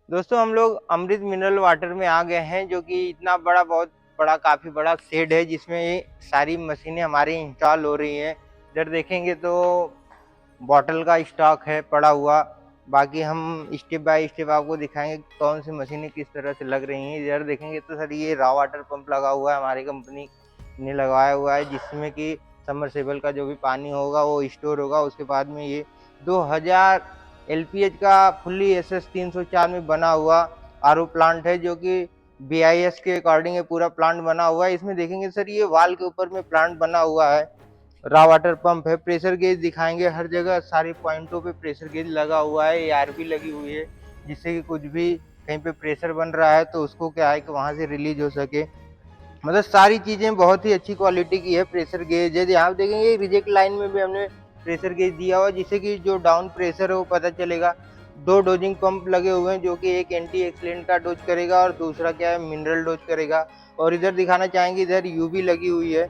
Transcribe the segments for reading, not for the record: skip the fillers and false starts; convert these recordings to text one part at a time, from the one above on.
दोस्तों हम लोग अमृत मिनरल वाटर में आ गए हैं, जो कि इतना बड़ा, बहुत बड़ा, काफी बड़ा शेड है जिसमें ये सारी मशीनें हमारी इंस्टॉल हो रही हैं। इधर देखेंगे तो बॉटल का स्टॉक है पड़ा हुआ। बाकी हम स्टेप बाय स्टेप आपको दिखाएंगे कौन सी मशीनें किस तरह से लग रही हैं। इधर देखेंगे तो सर ये रॉ वाटर पंप लगा हुआ है, हमारी कंपनी ने लगाया हुआ है, जिसमें कि सबमर्सिबल का जो भी पानी होगा वो स्टोर होगा। उसके बाद में ये 2000 एलपीएच का फुल्ली एसएस 304 में बना हुआ आरओ प्लांट है, जो कि बीआईएस के अकॉर्डिंग ये पूरा प्लांट बना हुआ है। इसमें देखेंगे सर ये वाल के ऊपर में प्लांट बना हुआ है, रॉ वाटर पंप है। प्रेशर गेज दिखाएंगे, हर जगह सारे पॉइंटों पे प्रेशर गेज लगा हुआ है, एआरपी लगी हुई है, जिससे कि कुछ भी कहीं पे प्रेशर बन रहा है तो उसको क्या है कि वहां से रिलीज हो सके। मतलब सारी चीजें बहुत ही अच्छी क्वालिटी की है। प्रेशर गेज है, यहाँ देखेंगे रिजेक्ट लाइन में भी हमने प्रेशर गेज दिया हुआ, जिससे कि जो डाउन प्रेशर है वो पता चलेगा। दो डोजिंग पंप लगे हुए हैं, जो कि एक एंटी एक्सीडेंट का डोज करेगा और दूसरा क्या है मिनरल डोज करेगा। और इधर दिखाना चाहेंगे, इधर यूवी लगी हुई है,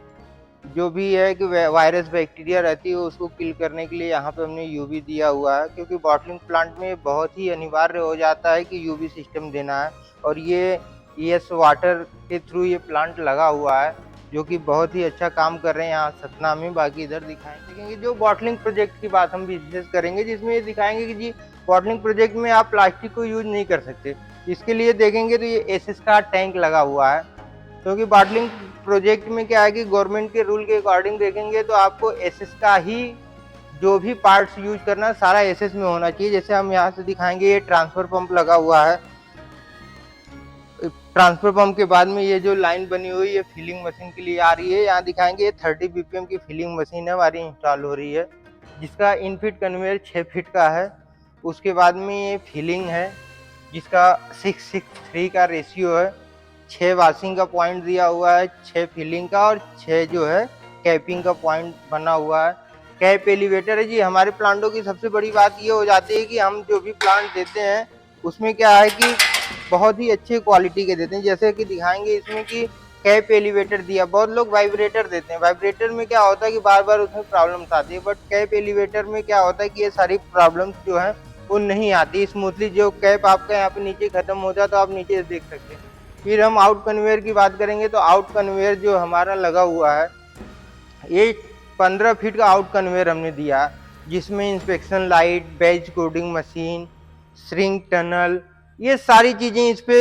जो भी है कि वायरस बैक्टीरिया रहती है उसको किल करने के लिए यहाँ पे हमने यूवी दिया हुआ है, क्योंकि बॉटलिंग प्लांट में बहुत ही अनिवार्य हो जाता है कि यूवी सिस्टम देना है। और ये ईएस वाटर के थ्रू ये प्लांट लगा हुआ है, जो कि बहुत ही अच्छा काम कर रहे हैं यहाँ सतना में। बाकी इधर दिखाएंगे जो बॉटलिंग प्रोजेक्ट की बात हम विशेष करेंगे, जिसमें ये दिखाएंगे कि जी बॉटलिंग प्रोजेक्ट में आप प्लास्टिक को यूज नहीं कर सकते। इसके लिए देखेंगे तो ये एसएस का टैंक लगा हुआ है, क्योंकि बॉटलिंग प्रोजेक्ट में क्या है कि गवर्नमेंट के रूल के अकॉर्डिंग देखेंगे तो आपको एसएस का ही जो भी पार्ट्स यूज करना सारा एसएस में होना चाहिए। जैसे हम यहाँ से दिखाएंगे, ये ट्रांसफर पंप लगा हुआ है। ट्रांसफर पंप के बाद में ये जो लाइन बनी हुई है फिलिंग मशीन के लिए आ रही है। यहाँ दिखाएंगे ये 30 बीपीएम की फिलिंग मशीन है हमारी इंस्टॉल हो रही है, जिसका इनफिट कन्वेयर 6 फीट का है। उसके बाद में ये फिलिंग है, जिसका 6:3 का रेशियो है। 6 वॉशिंग का पॉइंट दिया हुआ है, 6 फिलिंग का और 6 जो है कैपिंग का पॉइंट बना हुआ है। कैप एलिवेटर है जी। हमारे प्लांटों की सबसे बड़ी बात ये हो जाती है कि हम जो भी प्लांट देते हैं उसमें क्या है कि बहुत ही अच्छे क्वालिटी के देते हैं। जैसे कि दिखाएंगे इसमें कि कैप एलिवेटर दिया, बहुत लोग वाइब्रेटर देते हैं। वाइब्रेटर में क्या होता है कि बार बार उसमें प्रॉब्लम्स आती है, बट कैप एलिवेटर में क्या होता है कि ये सारी प्रॉब्लम्स जो है वो नहीं आती स्मूथली। जो कैप आपका यहाँ पे नीचे खत्म हो जाए तो आप नीचे देख सकते हैं। फिर हम आउट कन्वेयर की बात करेंगे तो आउट कन्वेयर जो हमारा लगा हुआ है, ये 15 फीट का आउट कन्वेयर हमने दिया, जिसमें inspection light, batch coding machine, shrink tunnel, ये सारी चीजें इस पे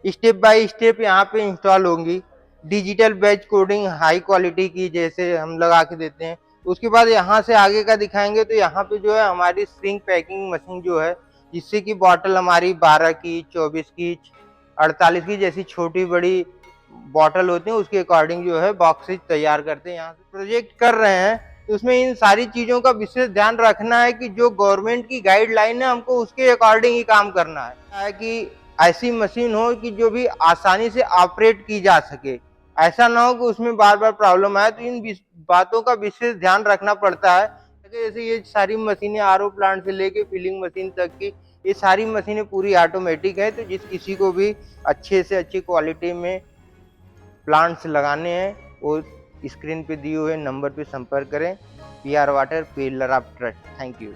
स्टेप बाय स्टेप यहाँ पे इंस्टॉल होंगी। Digital batch coding high quality की जैसे हम लगा के देते हैं। उसके बाद यहाँ से आगे का दिखाएंगे तो यहाँ पे जो है हमारी श्रिंक पैकिंग मशीन जो है, जिससे कि बॉटल हमारी 12 की, 24 की, 48 की जैसी छोटी बड़ी बॉटल होती है, उसके अकॉर्डिंग जो है बॉक्सेज तैयार करते हैं। यहाँ से प्रोजेक्ट कर रहे हैं तो उसमें इन सारी चीजों का विशेष ध्यान रखना है कि जो गवर्नमेंट की गाइडलाइन है हमको उसके अकॉर्डिंग ही काम करना है कि ऐसी मशीन हो कि जो भी आसानी से ऑपरेट की जा सके। ऐसा ना हो कि उसमें बार बार प्रॉब्लम आए, तो इन बातों का विशेष ध्यान रखना पड़ता है। जैसे ये सारी मशीनें आरओ प्लांट से लेके फिलिंग मशीन तक की, ये सारी मशीनें पूरी ऑटोमेटिक है। तो जिस किसी को भी अच्छे से अच्छी क्वालिटी में प्लांट्स लगाने हैं वो स्क्रीन पे दिए हुए नंबर पे संपर्क करें। PR water, pillar of trust. Thank you.